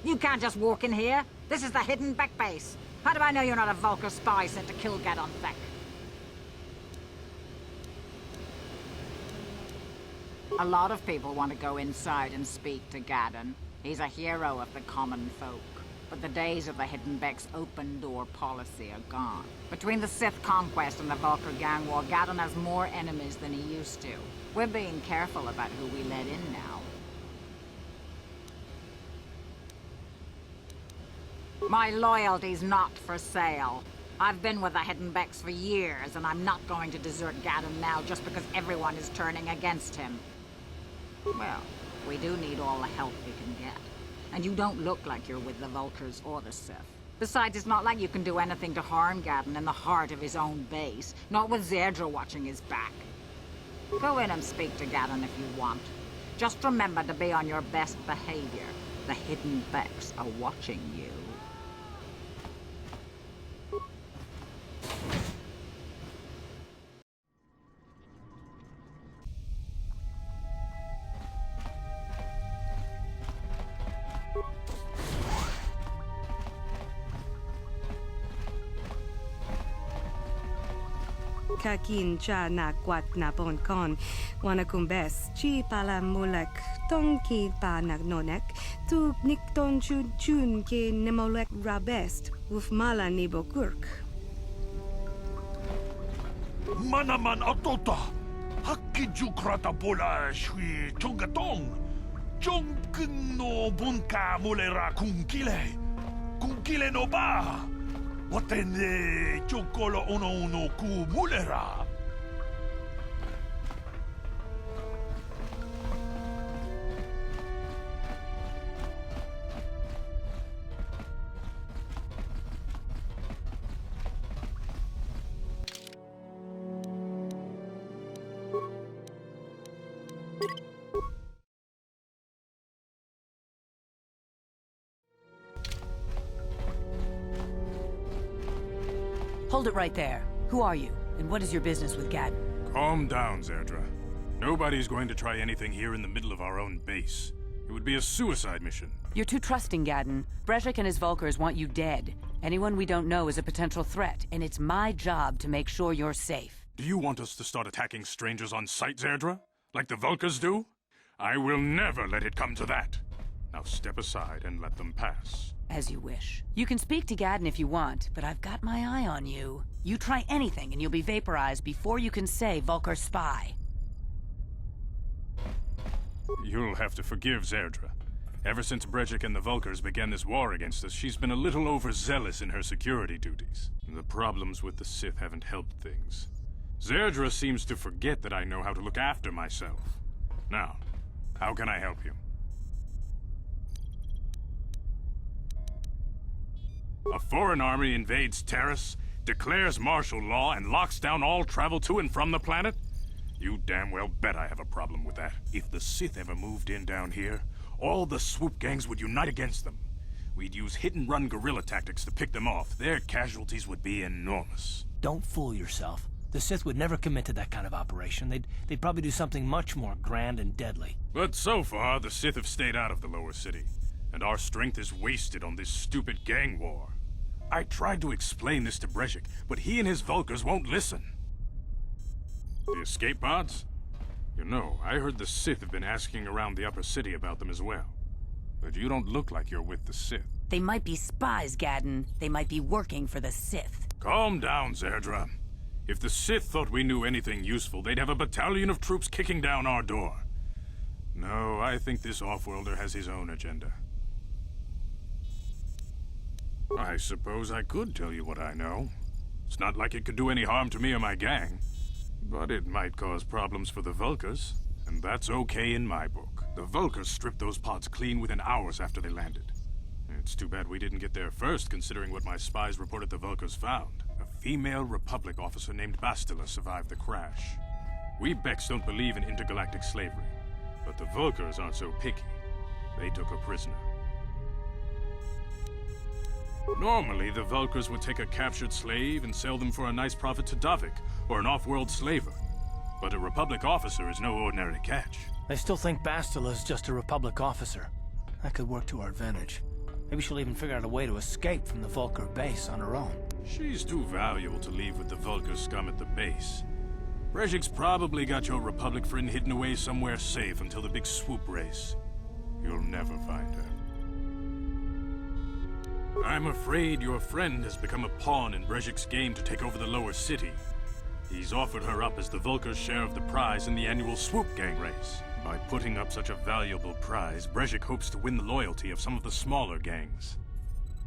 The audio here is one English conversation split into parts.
You can't just walk in here. This is the hidden back base. How do I know you're not a Vulkar spy sent to kill Gadon Thek? A lot of people want to go inside and speak to Gadon. He's a hero of the common folk. But the days of the Hidden Beck's open-door policy are gone. Between the Sith conquest and the Vulkar gang war, Gadon has more enemies than he used to. We're being careful about who we let in now. My loyalty's not for sale. I've been with the Hidden Becks for years, and I'm not going to desert Gadon now just because everyone is turning against him. Well, we do need all the help we can get. And you don't look like you're with the Vulkars or the Sith. Besides, it's not like you can do anything to harm Gadon in the heart of his own base. Not with Zerdra watching his back. Go in and speak to Gadon if you want. Just remember to be on your best behavior. The Hidden Becks are watching you. Kakin cha na kwat na bon kon wanakumbes chi pala mulek tonki pa nagnonek tu nikton chun ke nemolek rabest uf mala nibokurk. Manaman atota hakkijukrata bola shui chongatong chongkin no bunka mulera kunkile no ba. Watene chokolo uno ku mulera. Hold it right there. Who are you, and what is your business with Gadon? Calm down, Zerdra. Nobody's going to try anything here in the middle of our own base. It would be a suicide mission. You're too trusting, Gadon. Brejik and his Vulkars want you dead. Anyone we don't know is a potential threat, and it's my job to make sure you're safe. Do you want us to start attacking strangers on sight, Zerdra? Like the Vulkars do? I will never let it come to that. Now step aside and let them pass. As you wish. You can speak to Gadon if you want, but I've got my eye on you. You try anything and you'll be vaporized before you can say Vulkar spy. You'll have to forgive Zerdra. Ever since Brejik and the Vulkars began this war against us, she's been a little overzealous in her security duties. The problems with the Sith haven't helped things. Zerdra seems to forget that I know how to look after myself. Now, how can I help you? A foreign army invades Terrace, declares martial law, and locks down all travel to and from the planet? You damn well bet I have a problem with that. If the Sith ever moved in down here, all the swoop gangs would unite against them. We'd use hit-and-run guerrilla tactics to pick them off. Their casualties would be enormous. Don't fool yourself. The Sith would never commit to that kind of operation. They'd probably do something much more grand and deadly. But so far, the Sith have stayed out of the lower city, and our strength is wasted on this stupid gang war. I tried to explain this to Brejik, but he and his Vulkars won't listen. The escape pods? You know, I heard the Sith have been asking around the upper city about them as well. But you don't look like you're with the Sith. They might be spies, Gadon. They might be working for the Sith. Calm down, Zerdra. If the Sith thought we knew anything useful, they'd have a battalion of troops kicking down our door. No, I think this off-worlder has his own agenda. I suppose I could tell you what I know. It's not like it could do any harm to me or my gang. But it might cause problems for the Vulkars, and that's okay in my book. The Vulkars stripped those pods clean within hours after they landed. It's too bad we didn't get there first, considering what my spies reported the Vulkars found. A female Republic officer named Bastila survived the crash. We Becks don't believe in intergalactic slavery, but the Vulkars aren't so picky. They took her prisoner. Normally, the Vulkars would take a captured slave and sell them for a nice profit to Davik, or an off-world slaver. But a Republic officer is no ordinary catch. I still think Bastila's just a Republic officer. That could work to our advantage. Maybe she'll even figure out a way to escape from the Vulcar base on her own. She's too valuable to leave with the Vulcar scum at the base. Brejik's probably got your Republic friend hidden away somewhere safe until the big swoop race. You'll never find her. I'm afraid your friend has become a pawn in Brejik's game to take over the lower city. He's offered her up as the Vulcar's share of the prize in the annual swoop gang race. By putting up such a valuable prize, Brejik hopes to win the loyalty of some of the smaller gangs.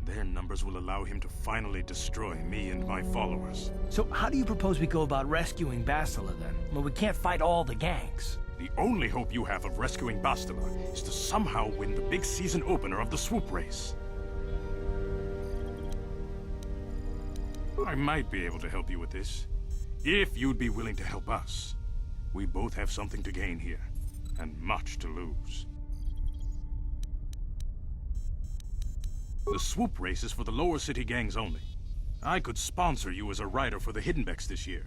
Their numbers will allow him to finally destroy me and my followers. So how do you propose we go about rescuing Bastila then? Well, we can't fight all the gangs. The only hope you have of rescuing Bastila is to somehow win the big season opener of the swoop race. I might be able to help you with this, if you'd be willing to help us. We both have something to gain here, and much to lose. The swoop race is for the lower city gangs only. I could sponsor you as a rider for the Hiddenbecks this year.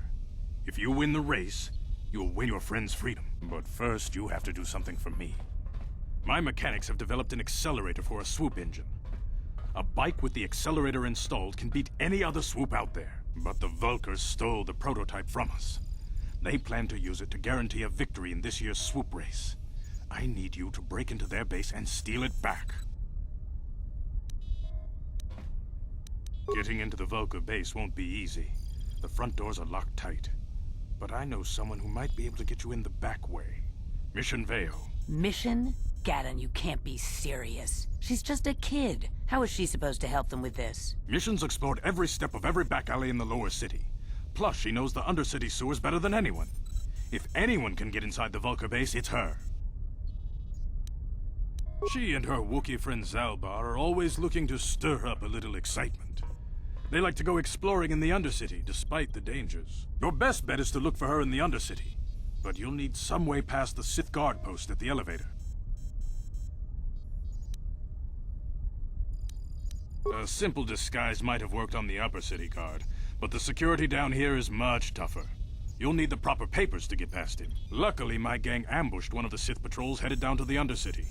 If you win the race, you'll win your friend's freedom. But first, you have to do something for me. My mechanics have developed an accelerator for a swoop engine. A bike with the accelerator installed can beat any other swoop out there. But the Vulcars stole the prototype from us. They plan to use it to guarantee a victory in this year's swoop race. I need you to break into their base and steal it back. Getting into the Vulcar base won't be easy. The front doors are locked tight. But I know someone who might be able to get you in the back way. Mission Vale. Mission? Gaddon, you can't be serious. She's just a kid. How is she supposed to help them with this? Mission's explored every step of every back alley in the lower city. Plus, she knows the undercity sewers better than anyone. If anyone can get inside the Vulcar base, it's her. She and her Wookiee friend Zalbar are always looking to stir up a little excitement. They like to go exploring in the Undercity, despite the dangers. Your best bet is to look for her in the Undercity, but you'll need some way past the Sith guard post at the elevator. A simple disguise might have worked on the Upper City guard, but the security down here is much tougher. You'll need the proper papers to get past him. Luckily, my gang ambushed one of the Sith patrols headed down to the Undercity.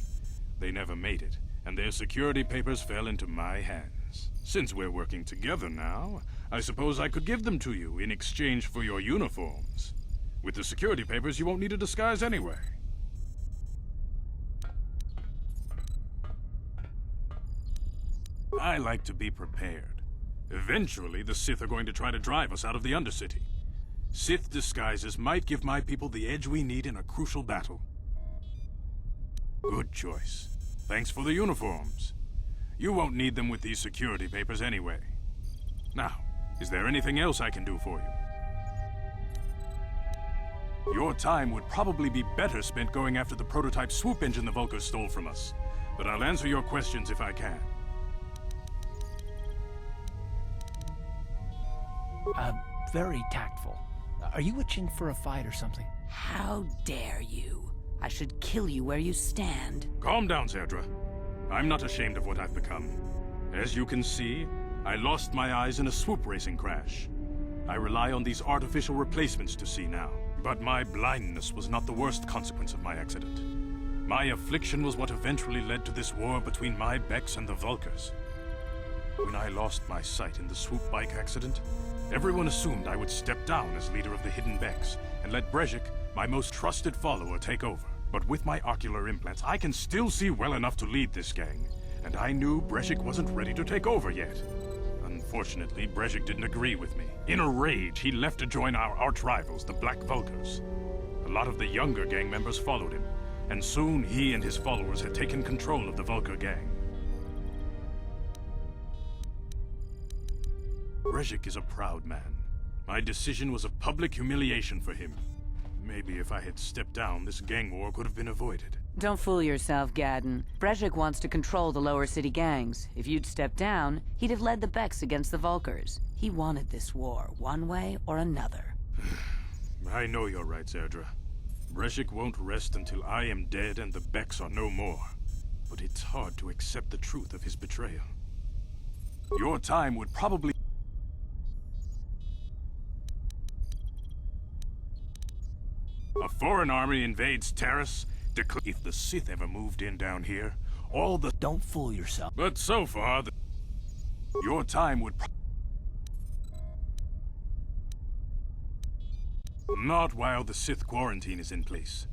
They never made it, and their security papers fell into my hands. Since we're working together now, I suppose I could give them to you in exchange for your uniforms. With the security papers, you won't need a disguise anyway. I like to be prepared. Eventually, the Sith are going to try to drive us out of the Undercity. Sith disguises might give my people the edge we need in a crucial battle. Good choice. Thanks for the uniforms. You won't need them with these security papers anyway. Now, is there anything else I can do for you? Your time would probably be better spent going after the prototype swoop engine the Vulcars stole from us. But I'll answer your questions if I can. Very tactful. Are you itching for a fight or something? How dare you? I should kill you where you stand. Calm down, Zerdra. I'm not ashamed of what I've become. As you can see, I lost my eyes in a swoop racing crash. I rely on these artificial replacements to see now. But my blindness was not the worst consequence of my accident. My affliction was what eventually led to this war between my Becks and the Vulcars. When I lost my sight in the swoop bike accident, everyone assumed I would step down as leader of the Hidden Becks and let Brejik, my most trusted follower, take over. But with my ocular implants, I can still see well enough to lead this gang, and I knew Brejik wasn't ready to take over yet. Unfortunately, Brejik didn't agree with me. In a rage, he left to join our arch-rivals, the Black Vulcars. A lot of the younger gang members followed him, and soon he and his followers had taken control of the Vulcar gang. Brejik is a proud man. My decision was a public humiliation for him. Maybe if I had stepped down, this gang war could have been avoided. Don't fool yourself, Gaddon. Brejik wants to control the lower city gangs. If you'd stepped down, he'd have led the Becks against the Vulcars. He wanted this war, one way or another. I know you're right, Zerdra. Brejik won't rest until I am dead and the Becks are no more. But it's hard to accept the truth of his betrayal. Your time would probably... A foreign army invades Terrace. If the Sith ever moved in down here, All the... Don't fool yourself. But so far, your time would... Not while the Sith quarantine is in place.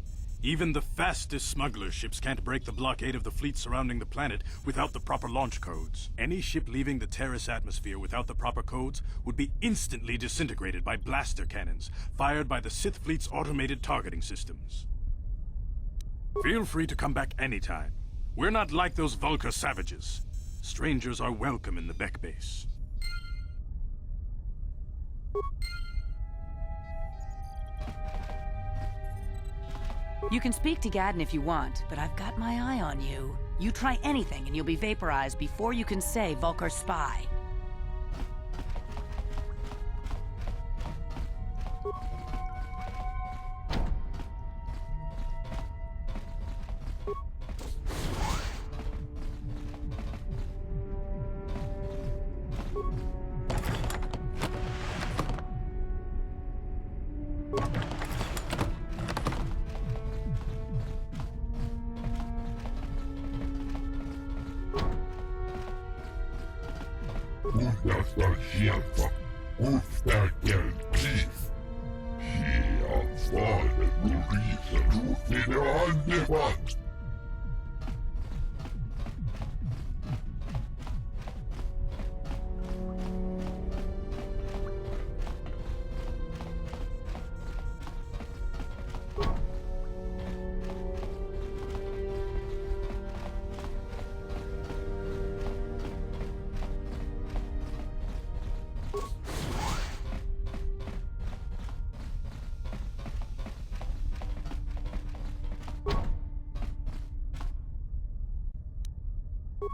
Even the fastest smuggler ships can't break the blockade of the fleet surrounding the planet without the proper launch codes. Any ship leaving the Terrace atmosphere without the proper codes would be instantly disintegrated by blaster cannons, fired by the Sith fleet's automated targeting systems. Feel free to come back anytime. We're not like those Vulkar savages. Strangers are welcome in the Beck base. You can speak to Gadden if you want, but I've got my eye on you. You try anything and you'll be vaporized before you can say Vulkar spy.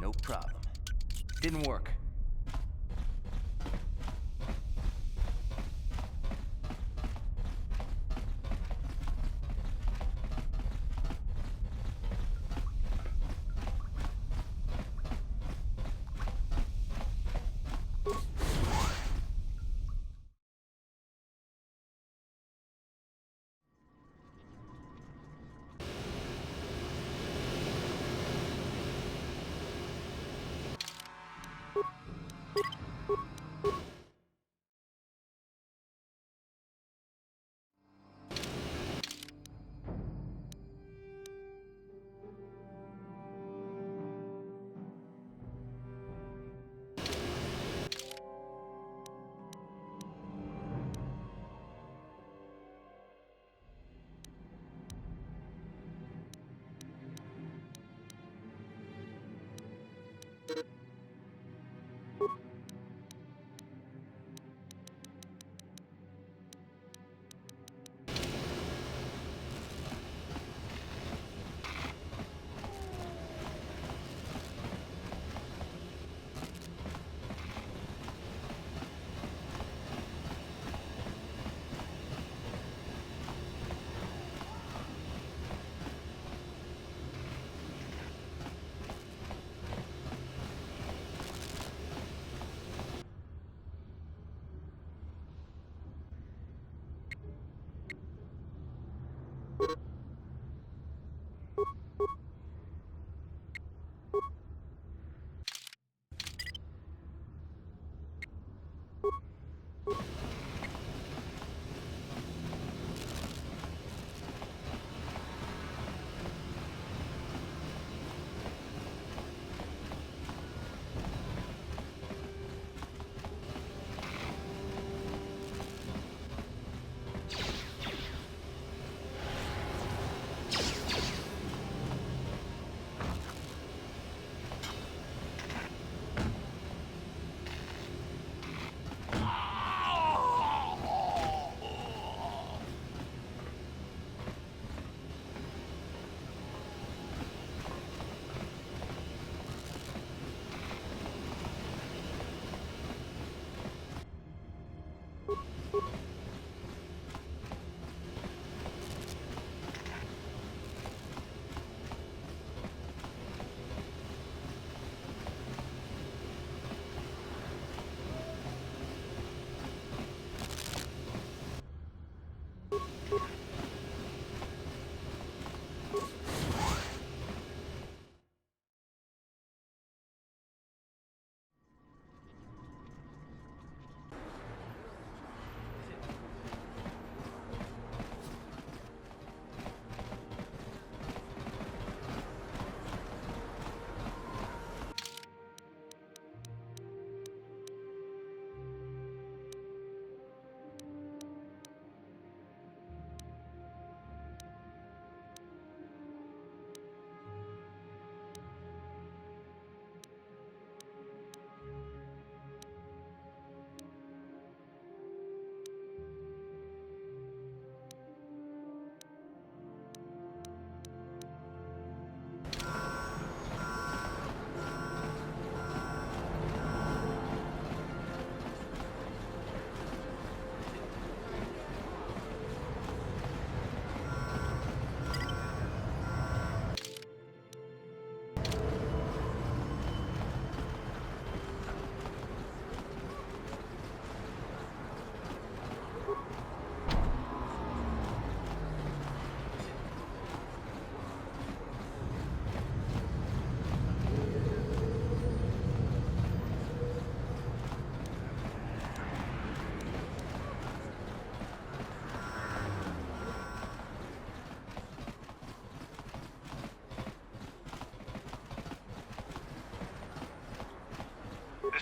No problem. Didn't work.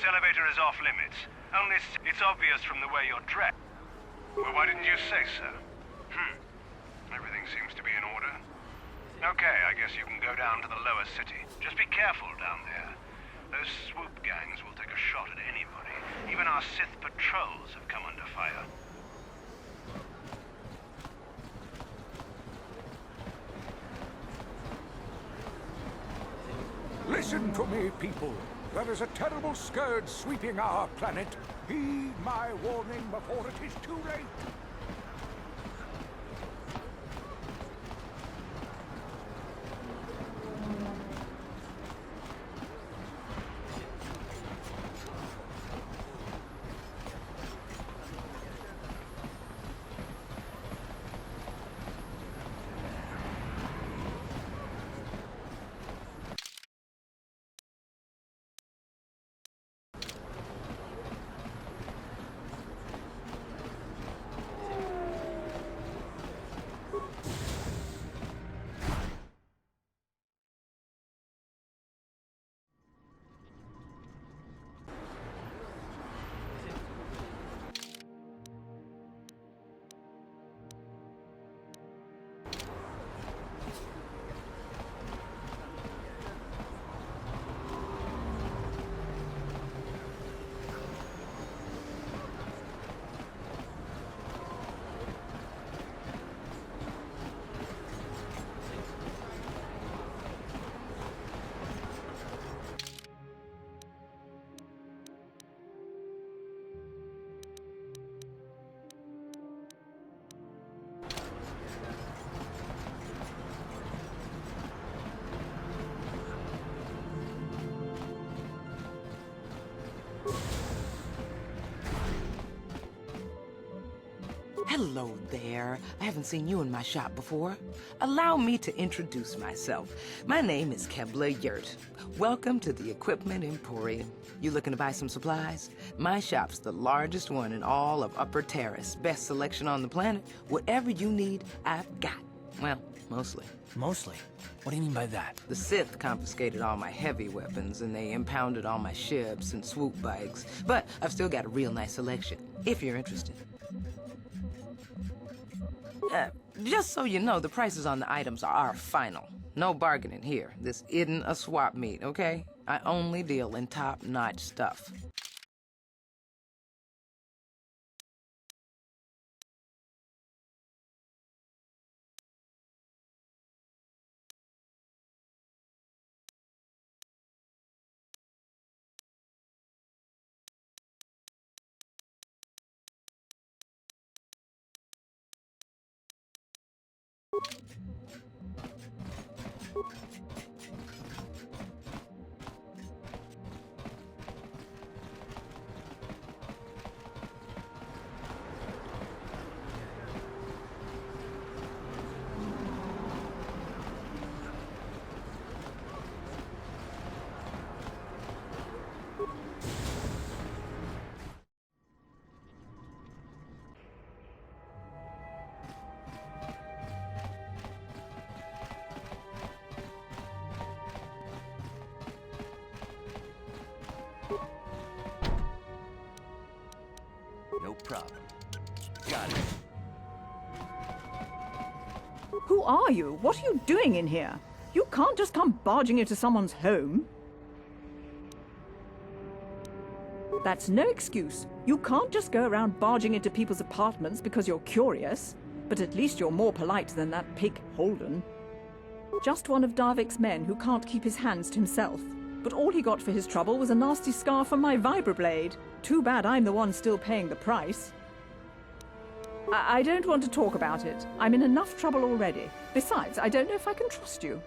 elevator is off limits. Only it's obvious from the way you're dressed. Well, why didn't you say so? Everything seems to be in order. Okay, I guess you can go down to the lower city. Just be careful down there. Those swoop gangs will take a shot at anybody. Even our Sith patrols have come under fire. Listen to me, people. There is a terrible scourge sweeping our planet. Heed my warning before it is too late. Hello there. I haven't seen you in my shop before. Allow me to introduce myself. My name is Kebla Yurt. Welcome to the Equipment Emporium. You looking to buy some supplies? My shop's the largest one in all of Upper Terrace. Best selection on the planet. Whatever you need, I've got. Well, mostly. Mostly? What do you mean by that? The Sith confiscated all my heavy weapons, and they impounded all my ships and swoop bikes. But I've still got a real nice selection, if you're interested. Just so you know, the prices on the items are final. No bargaining here. This isn't a swap meet, okay? I only deal in top-notch stuff. No problem. Got it. Who are you? What are you doing in here? You can't just come barging into someone's home. That's no excuse. You can't just go around barging into people's apartments because you're curious. But at least you're more polite than that pig Holden. Just one of Darvik's men who can't keep his hands to himself. But all he got for his trouble was a nasty scar from my vibroblade. Too bad I'm the one still paying the price. I don't want to talk about it. I'm in enough trouble already. Besides, I don't know if I can trust you.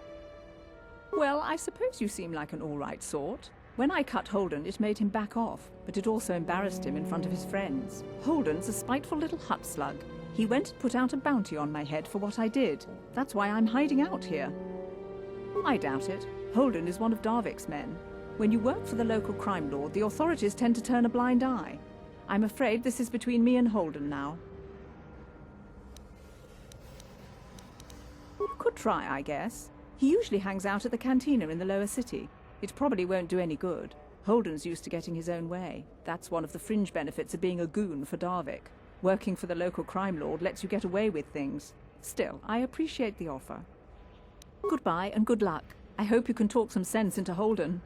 Well, I suppose you seem like an all-right sort. When I cut Holden, it made him back off, but it also embarrassed him in front of his friends. Holden's a spiteful little hut slug. He went and put out a bounty on my head for what I did. That's why I'm hiding out here. I doubt it. Holden is one of Darvik's men. When you work for the local crime lord, the authorities tend to turn a blind eye. I'm afraid this is between me and Holden now. You could try, I guess. He usually hangs out at the cantina in the lower city. It probably won't do any good. Holden's used to getting his own way. That's one of the fringe benefits of being a goon for Darvik. Working for the local crime lord lets you get away with things. Still, I appreciate the offer. Goodbye and good luck. I hope you can talk some sense into Holden.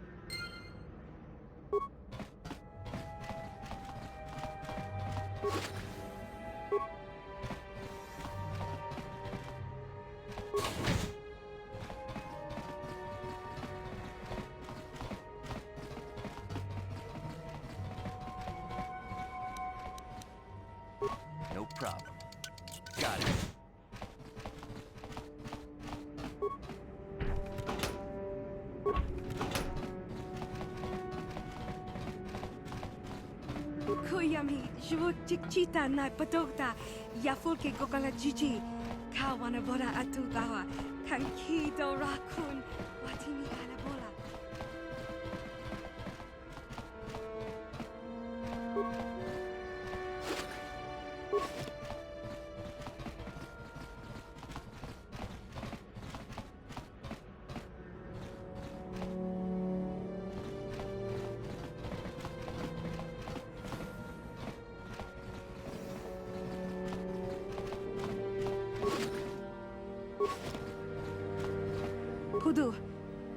No problem. Got it. Kuyami, Chita na patokta, Yafulke Gokala Gigi, Kawana Bora Atugawa, Kankido Rakun, Watimi Kalabola. Kudu,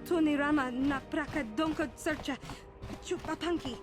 Tunirama na praka donko searcha, Chupapanki.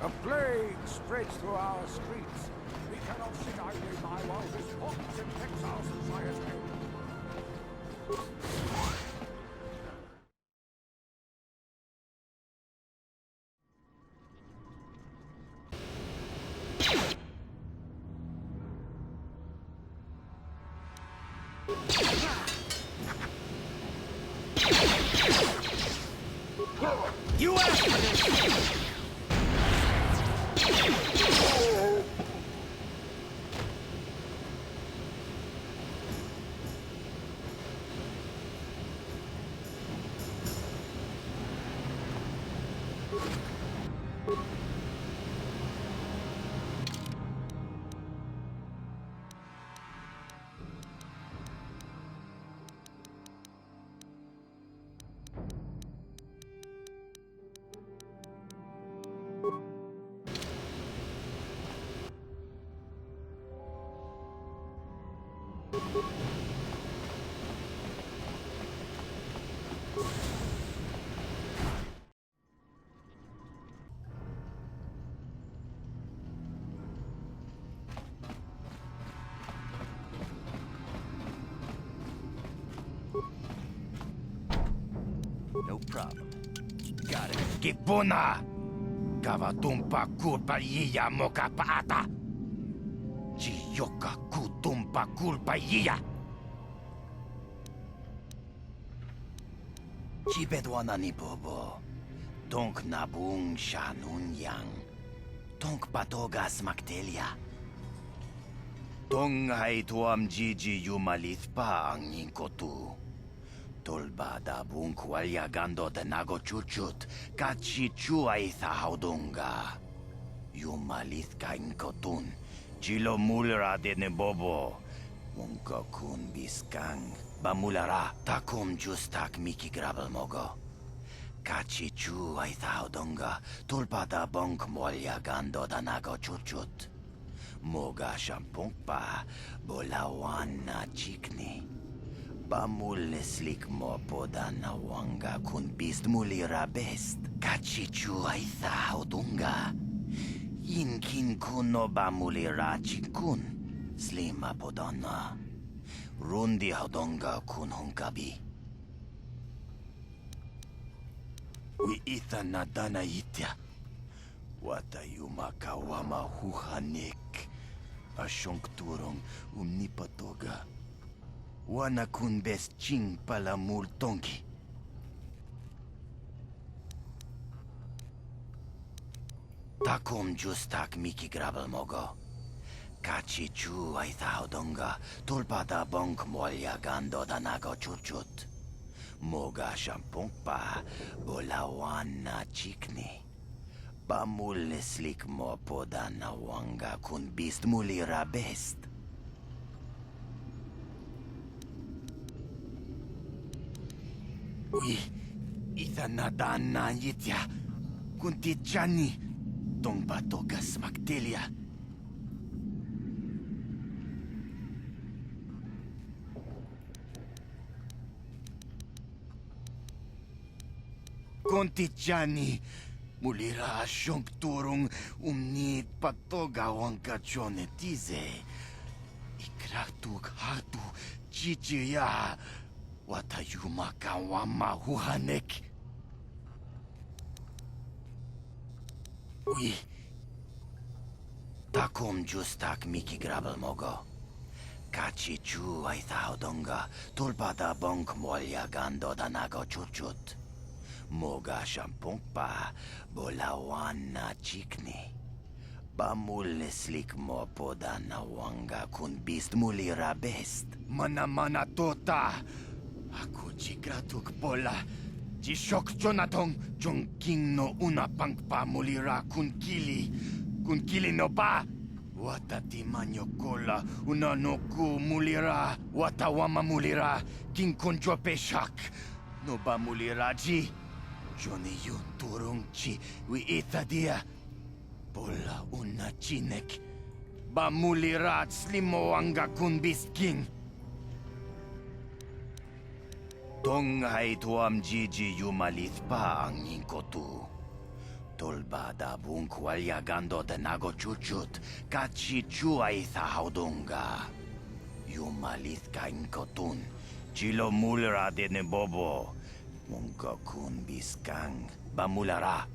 A plague spreads through our streets. We cannot sit idly by while this pox infects our society. You asked for this! No problem. Got it. Kipuna! Kavatumpa kulpa yiya moka paata! Chiyoka kutumpa kulpa yiya! Chibedwana ni bobo. Tonk nabung shanun yang. Tonk patogas maktelia. Tong hai tuam jiji yumalith pa ang inkotu. Tolbada bunk walyagando de nago chuchut, kachi chuaitha haudunga. Yumalith kain kotun, chilo mulra de nebobo. Munka kun biskang, bamulara, takum justak miki grabel mogo. Kachi chuaitha haudunga, tolbada bunk walyagando de nago chuchut. Moga shampungpa, bolawana chikni. Bamuleslik mo podana wanga kun bist mulira best. Kachichu aitha haudunga. Yinkin kuno bamulira chikun. Slima podana. Rundi haudunga kun hunkabi. Wi itha nadana itya. Watayuma kawama huhanek. Ashonkturong umnipatoga. Wana kun best ching pala mul tonki. Takom justak miki grabel mogo. Kachi chu aitha haudonga. Tulpada bonk molya gando danago churchut. Moga shampungpa bolawana chikni. Bamul slik mo podana wanga kun bist mulira best. Ui, itha nadana yitya, kunti chani, tong patoga smaktelia. Kunti chani, mulira asyong turong umnit patoga wangka chonetize. Ikratuk hatu chichiya. Watayuma kawama huhanek. Ui. Takom justak miki grabel mogo. Kachi chu aitha haudonga. Tulpada bonk molya gando danago churchut. Moga shampungpa bolawana chikni. Bamul slik mo podana wanga kun bist mulira best. Mana tota. Aku jigratuk bola. Jishok Jonatong Jongking no una pangpa mulira kun kili no ba. Watati manyo kola una no ku mulira. Watawama mulira king kunjo peshak. No ba mulira ji. Johnny yun turung chi wi itadia. Bola una chinek. Ba mulira slimo anga kun bist king. Tonghai tuam jiji yumalith pa ang yingkotu. Tolbada bunk walyagando de nago chuchut, kachi chuaitha haudunga. Yumalith ka inkotun, chilo mulra de nebobo. Munka kun biskang, bamulara.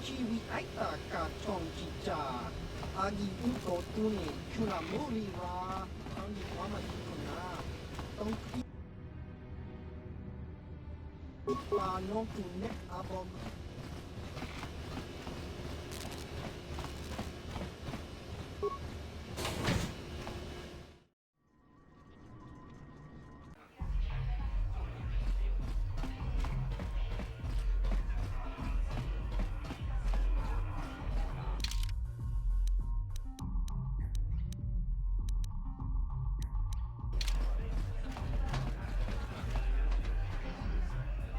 Chiwi aita ka chong chicha. Agi inko tuni chuna muli ra. Angi wama ikuna. Tongki. Pa no tu nek abog.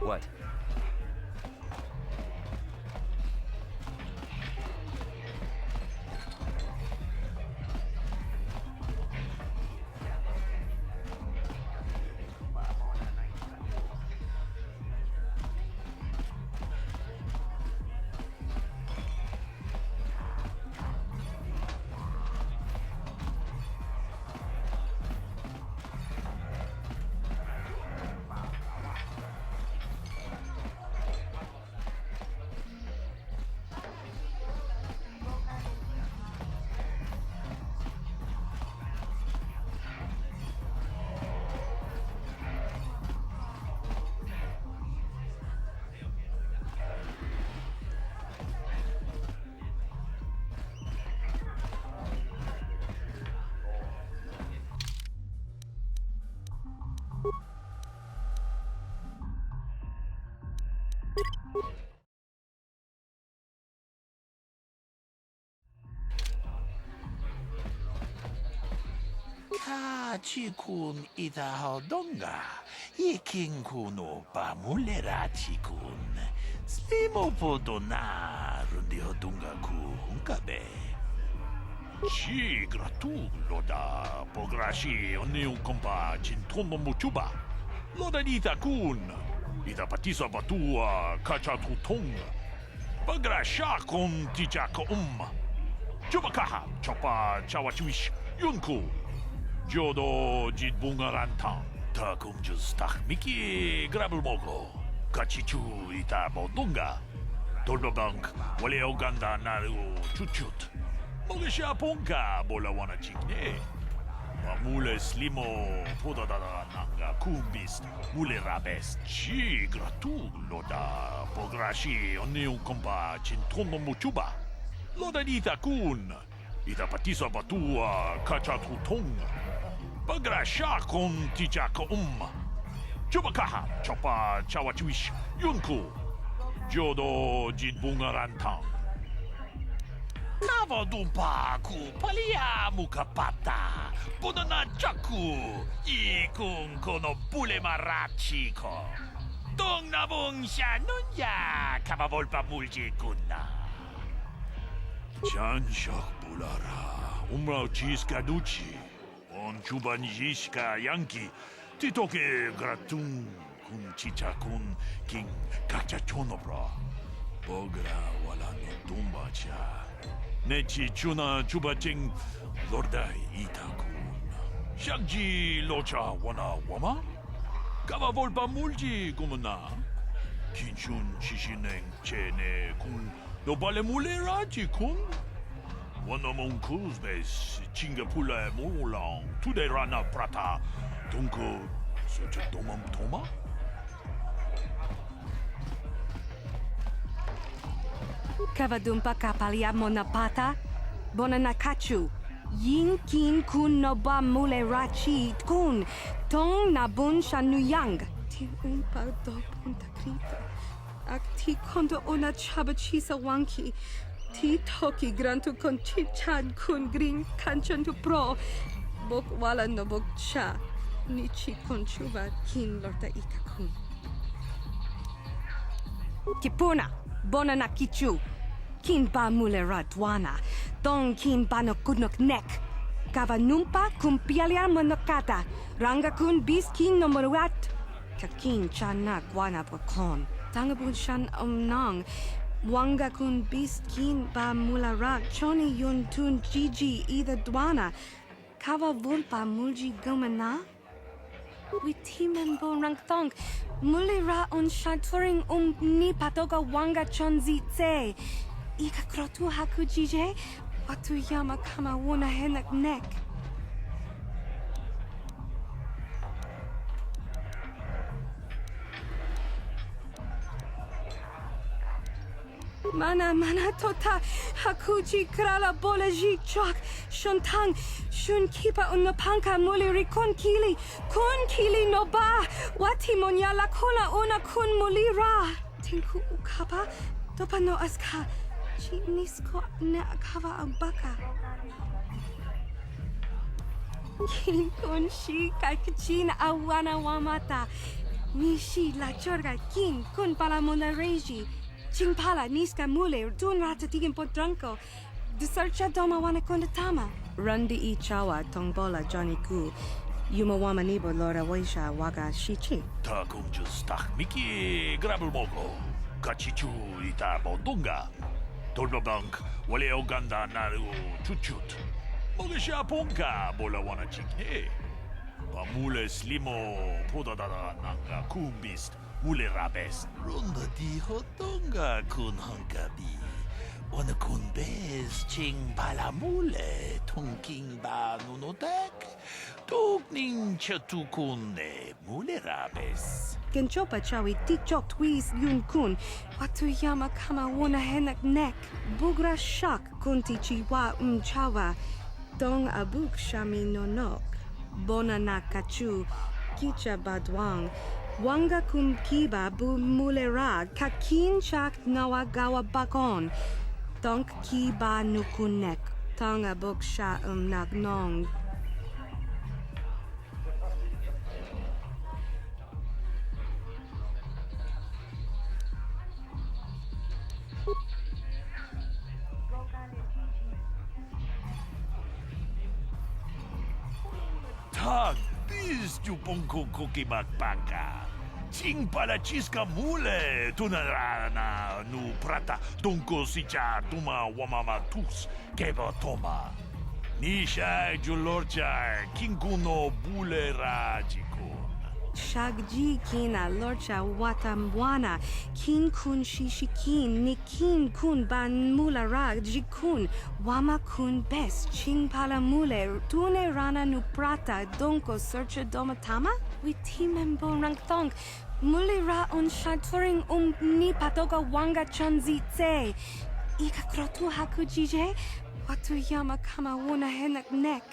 What? Chikun idahaldonga, ikin kuno pamulera chikun. Slimo podona rundihodunga ku hunkabe. Chi gratu loda pograshi oniun kompa chintono muchuba. Loda dita kun. Ida patisa batua kachatutong. Pagrasha kon tijaka Chubakaha chopa chawachuish yunku. Jodo jitbungarantang. Takumjus takmiki grabulmogo. Kachichu ita bodunga. Dolbabank wale oganda naru chuchut. Mogesha ponka bola wana chikne. Mule slimo podadada nanga kumbist. Mule rabes chi gratu loda pograshi oniun kompa chintono muchuba. Loda dita kun. Ita patisa batua kachatutong. Pagrasha kon tijaka Chubakaha chopa chawachuish yunku. Jodo jitbungarantang. Kava dumpa ku palia mukapata. Podana chaku. Ikun kono bule marachiko. Dong nabung sha nunya. Kava volpa mulji kunna. Chanshak bulara. Umrao chiskaduchi. On chubanjishka yanki. Titoke gratun kun chicha kun king kakachonobra. Bogra wala no tumbacha. Nechi chuna chubaching lordai itakun. Shagji locha wana wama? Kava volpa mulji kumuna. Kinchun shishineng chene kun nobale muleraji kun. Wanamon kuzbes chingapula mulang tuderana prata. Tunko socha domam toma? Kavadumpa kapalia monapata, bonanakachu, yin kin kun noba mule rachi kun, tong nabun shanuyang. Ti umpa do punta krita. Ak ti kondo ona chabachisa wanki. Ti toki grantu kon chichan kun green kanchan tu pro. Bok wala no bok cha. Nichi kon chuva kin lorta ikakun. Kipuna, bonana kichu. Kin ba mulera dwana. Dong kin ba no kudnok nek. Kava numpa kumpialia monokata. Ranga kun bis kin no moruat. Kakin chana guana bokon. Tangabun shan omnang. Wanga kun bis kin ba mulara. Choni yun tun gigi either dwana. Kava vulpa mulji gomana. Witimen bon rang thong. Mulira on shaturing ni patoga wanga chonzi tse. Ika krotu haku jije. Watu yama kama wona henak nek. Mana tota hakuji krala bolaji chok shontang shun kipa unopanka muliri kun kili no ba wati monya la kona una kun mulira tinku ukapa topa no aska chinisko ne akava abaka kin kun shi kakichin awana wamata Mishi la chorga kin kun pala mona reji. Ching pala niska mule tun rata tigin potranko. Disarcha doma wana konda tama. Rundi I chawa tongbola Johnny Ku. Yuma wama nibo lora waisha waga shichi. Ta kumju stak miki grabul mogo. Kachichu ita bondunga. Tolbabank wale oganda naru chuchut. Mogesha ponka bola wana chikne. Pamule slimo podadada nanga kumbist mule rabes. Runda di hotonga kun hankabi. Wana kun bez ching palamule tonking ba nunotek. Tokning chatukune mule rabes. Genchopa chawi tikchok twis yun kun. Watu yama kama wona henak nek. Bugra shak kunti chiwa chawa. Dong abuk shami nonok. Bona na kachu. Kicha badwang. Wanga kum kiba bu mulera. Kakin chak nawa gawa bakon. Donk kiba nukunek. Tong abuk sha nagnong. Tag, bis tu ponko koki makpaka. Ching pala chiska mule, tunarana nu prata, donko sicha tuma wamama tus, keba toma. Nisha julorcha, kinkuno bule rajikun. Shagji kina lorcha watamwana. Kin kun shishikin, nikin kun ban mula rag jikun. Wama kun bes, ching pala mule, tune rana nu prata, donko searcha domatama? Witimembo rangthong. Muli ra on shaturing ni patoga wanga chanzi tse. Ika krotu haku jije, watu yama kama wona henak nek.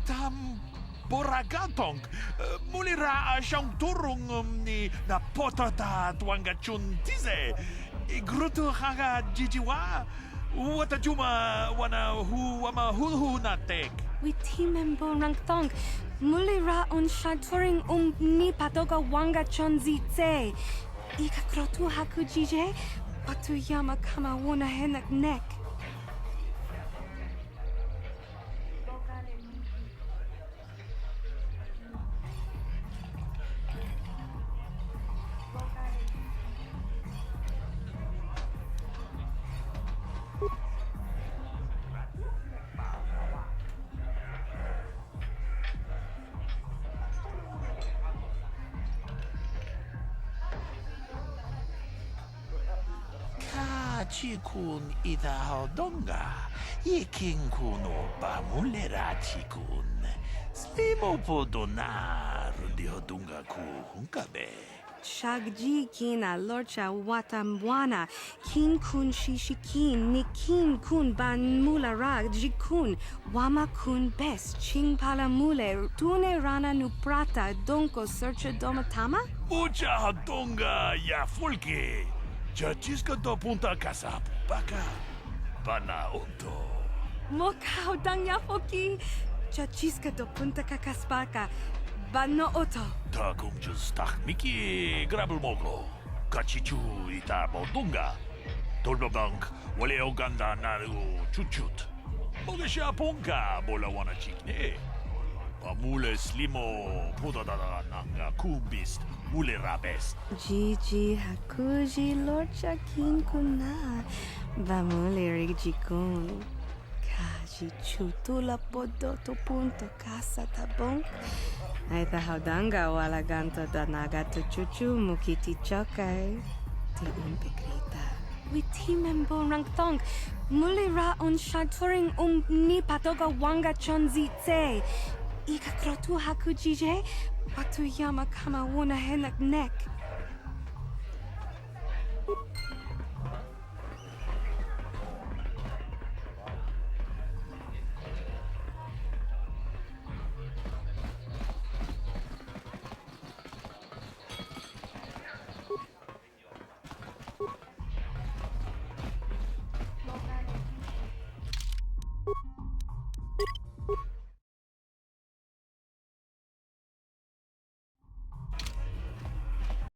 Tam boragatong mulira siyang turong ni na potata tuanga chun tize igruto haga jijiwa wata juma wana hu wama hulhu natek Witimembo rangthong. Mulira on shaturing ni patoga wanga chonzi tse. Ika krotu haku jije, watu yama kama wona henak nek. Chikun ida hodonga, ikin kuno pa mulera chikun. Slimo podonar di hodunga ku hunkabe. Shagji kina lorcha watamwana. Kin kun shishikin, nikin kun ban mula rag jikun. Wama kun bes, ching pala mule, tune rana nu prata, donko searcha domatama? Mucha hodonga ya fulke. Chachiska do punta casa baka. Bana oto. Mokao dang yafoki. Chachiska do punta kakaspaka. Bano oto. Ta kumjus tak miki grabul mogo. Kachichu ita bodunga. Tolbabank wale oganda naru chuchut. Mogesha ponka bola wana chikne. Pamule slimo podadada nanga kumbist mule rabes. Gigi hakuji lorcha kin kuna. Bamule rigikun. Kaji chutula podoto punto casa tabong. Aita haudanga wala ganto danaga to chuchu mukiti chokai. Ti umpekrita. Witimembo rangthong. Muli ra on shaturing ni patoga wanga chonzi tse. Ika krotu haku jije, watu yama kama wona henak nek.